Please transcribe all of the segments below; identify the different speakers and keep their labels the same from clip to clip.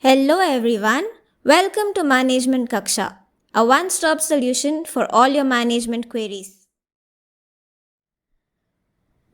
Speaker 1: Hello everyone, welcome to Management Kaksha, a one-stop solution for all your management queries.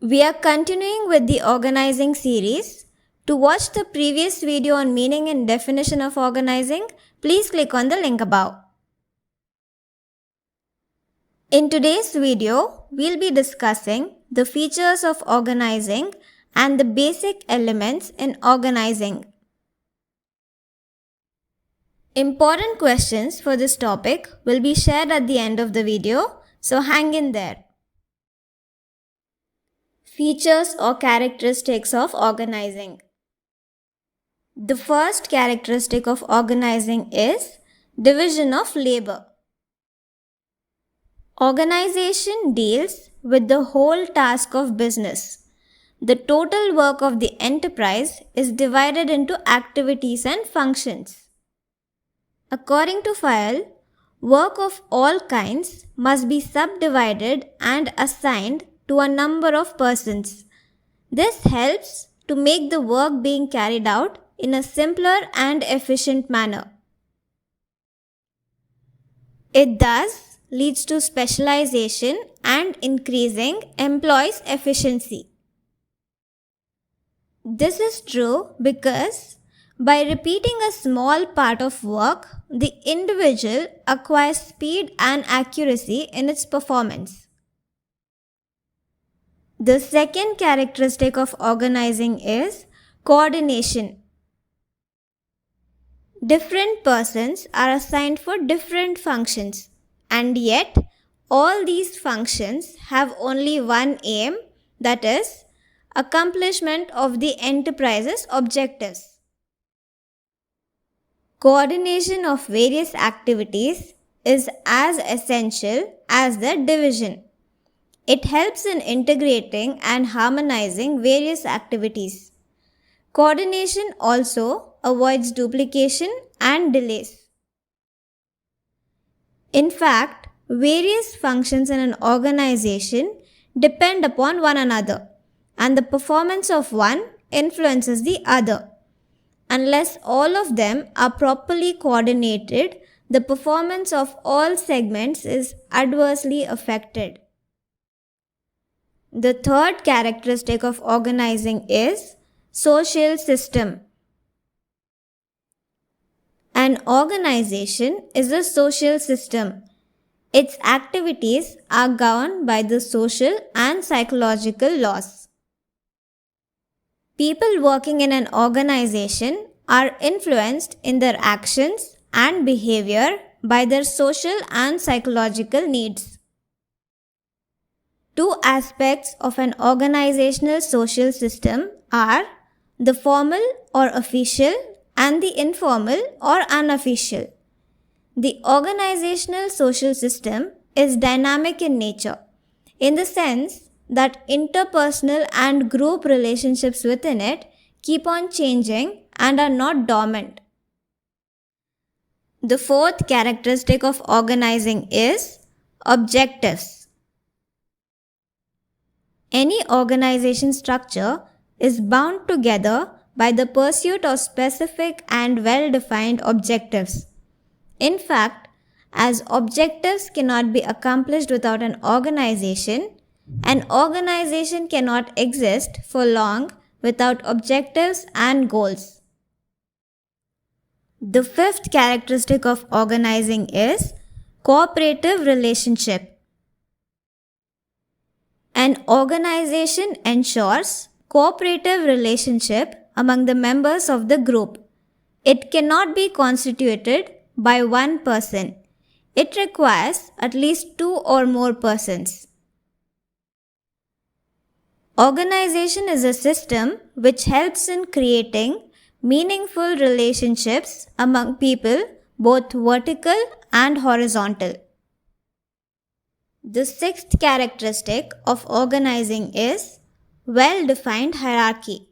Speaker 1: We are continuing with the organizing series. To watch the previous video on meaning and definition of organizing, please click on the link above. In today's video, we'll be discussing the features of organizing and the basic elements in organizing. Important questions for this topic will be shared at the end of the video, so hang in there. Features or characteristics of organizing. The first characteristic of organizing is division of labor. Organization deals with the whole task of business. The total work of the enterprise is divided into activities and functions. According to Fayol, work of all kinds must be subdivided and assigned to a number of persons. This helps to make the work being carried out in a simpler and efficient manner. It thus leads to specialization and increasing employees' efficiency. This is true because by repeating a small part of work, the individual acquires speed and accuracy in its performance. The second characteristic of organizing is coordination. Different persons are assigned for different functions, and yet all these functions have only one aim, that is, accomplishment of the enterprise's objectives. Coordination of various activities is as essential as the division. It helps in integrating and harmonizing various activities. Coordination also avoids duplication and delays. In fact, various functions in an organization depend upon one another, and the performance of one influences the other. Unless all of them are properly coordinated, the performance of all segments is adversely affected. The third characteristic of organizing is social system. An organization is a social system. Its activities are governed by the social and psychological laws. People working in an organization are influenced in their actions and behavior by their social and psychological needs. Two aspects of an organizational social system are the formal or official and the informal or unofficial. The organizational social system is dynamic in nature, in the sense that interpersonal and group relationships within it keep on changing and are not dormant. The fourth characteristic of organizing is objectives. Any organization structure is bound together by the pursuit of specific and well-defined objectives. In fact, as objectives cannot be accomplished without an organization cannot exist for long without objectives and goals. The fifth characteristic of organizing is cooperative relationship. An organization ensures cooperative relationship among the members of the group. It cannot be constituted by one person. It requires at least two or more persons. Organization is a system which helps in creating meaningful relationships among people, both vertical and horizontal. The sixth characteristic of organizing is well-defined hierarchy.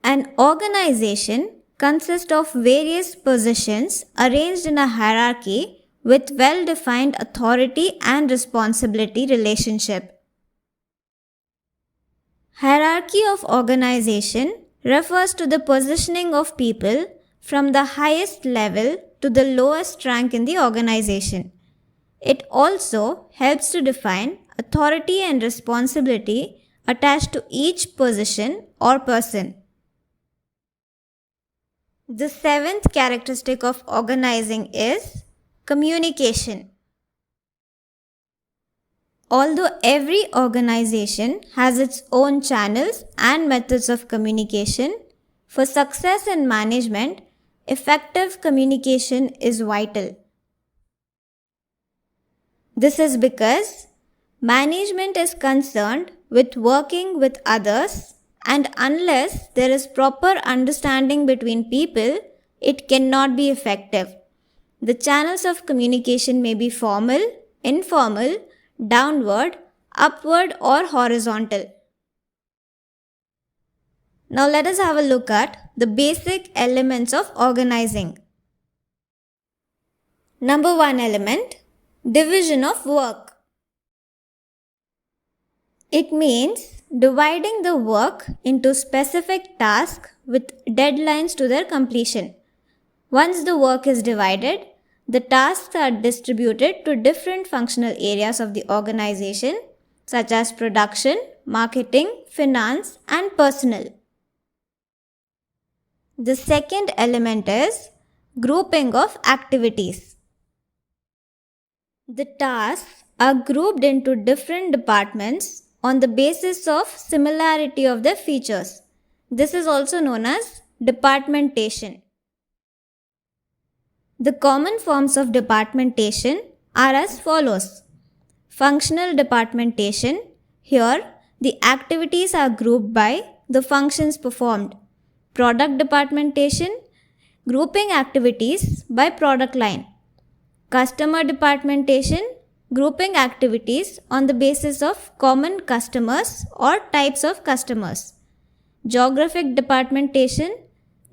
Speaker 1: An organization consists of various positions arranged in a hierarchy with well-defined authority and responsibility relationship. Hierarchy of organization refers to the positioning of people from the highest level to the lowest rank in the organization. It also helps to define authority and responsibility attached to each position or person. The seventh characteristic of organizing is communication. Although every organization has its own channels and methods of communication, for success in management, effective communication is vital. This is because management is concerned with working with others, and unless there is proper understanding between people, it cannot be effective. The channels of communication may be formal, informal, downward, upward, or horizontal. Now let us have a look at the basic elements of organizing. Number 1 element, division of work. It means dividing the work into specific tasks with deadlines to their completion. Once the work is divided, the tasks are distributed to different functional areas of the organization, such as production, marketing, finance, and personnel. The second element is grouping of activities. The tasks are grouped into different departments on the basis of similarity of their features. This is also known as departmentation. The common forms of departmentation are as follows. Functional departmentation. Here, the activities are grouped by the functions performed. Product departmentation, grouping activities by product line. Customer departmentation, grouping activities on the basis of common customers or types of customers. Geographic departmentation,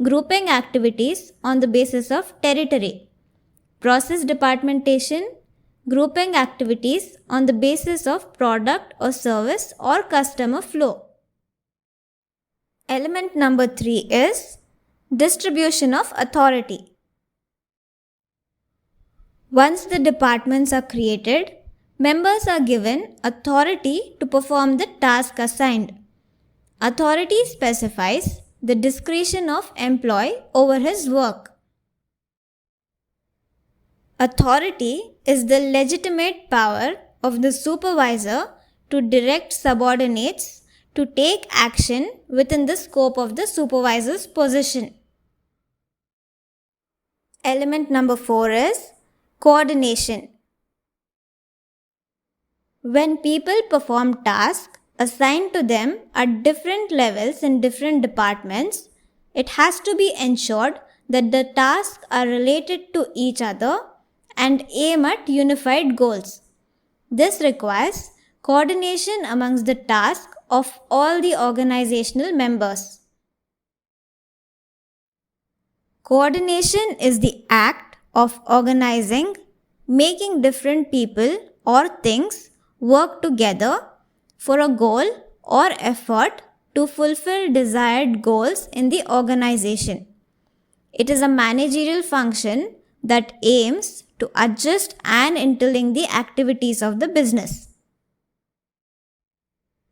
Speaker 1: grouping activities on the basis of territory. Process departmentation, grouping activities on the basis of product or service or customer flow. Element number 3 is distribution of authority. Once the departments are created, members are given authority to perform the task assigned. Authority specifies the discretion of employee over his work. Authority is the legitimate power of the supervisor to direct subordinates to take action within the scope of the supervisor's position. Element number 4 is coordination. When people perform tasks assigned to them at different levels in different departments, it has to be ensured that the tasks are related to each other and aim at unified goals. This requires coordination amongst the tasks of all the organizational members. Coordination is the act of organizing, making different people or things work together for a goal or effort to fulfill desired goals in the organization. It is a managerial function that aims to adjust and interlink the activities of the business.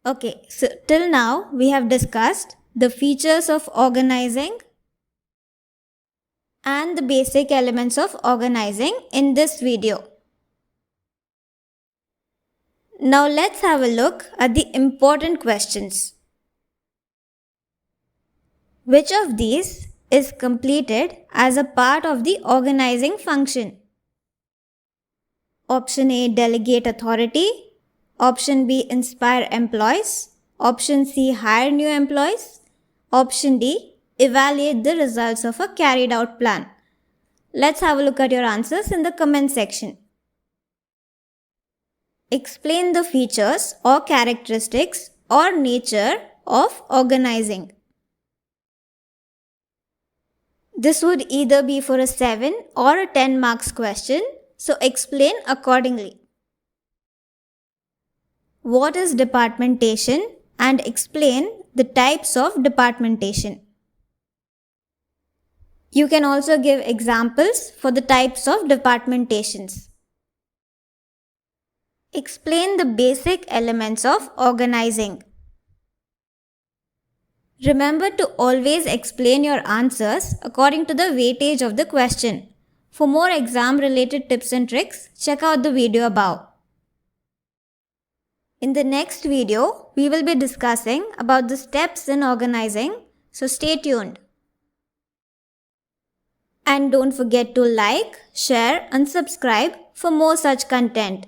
Speaker 1: Okay, so till now we have discussed the features of organizing and the basic elements of organizing in this video. Now let's have a look at the important questions. Which of these is completed as a part of the organizing function? Option A, delegate authority. Option B, inspire employees. Option C, hire new employees. Option D, evaluate the results of a carried out plan. Let's have a look at your answers in the comment section. Explain the features or characteristics or nature of organizing. This would either be for a 7 or a 10 marks question, so explain accordingly. What is departmentation and explain the types of departmentation. You can also give examples for the types of departmentations. Explain the basic elements of organizing. Remember to always explain your answers according to the weightage of the question. For more exam related tips and tricks, check out the video above. In the next video, we will be discussing about the steps in organizing, so stay tuned. And don't forget to like, share and subscribe for more such content.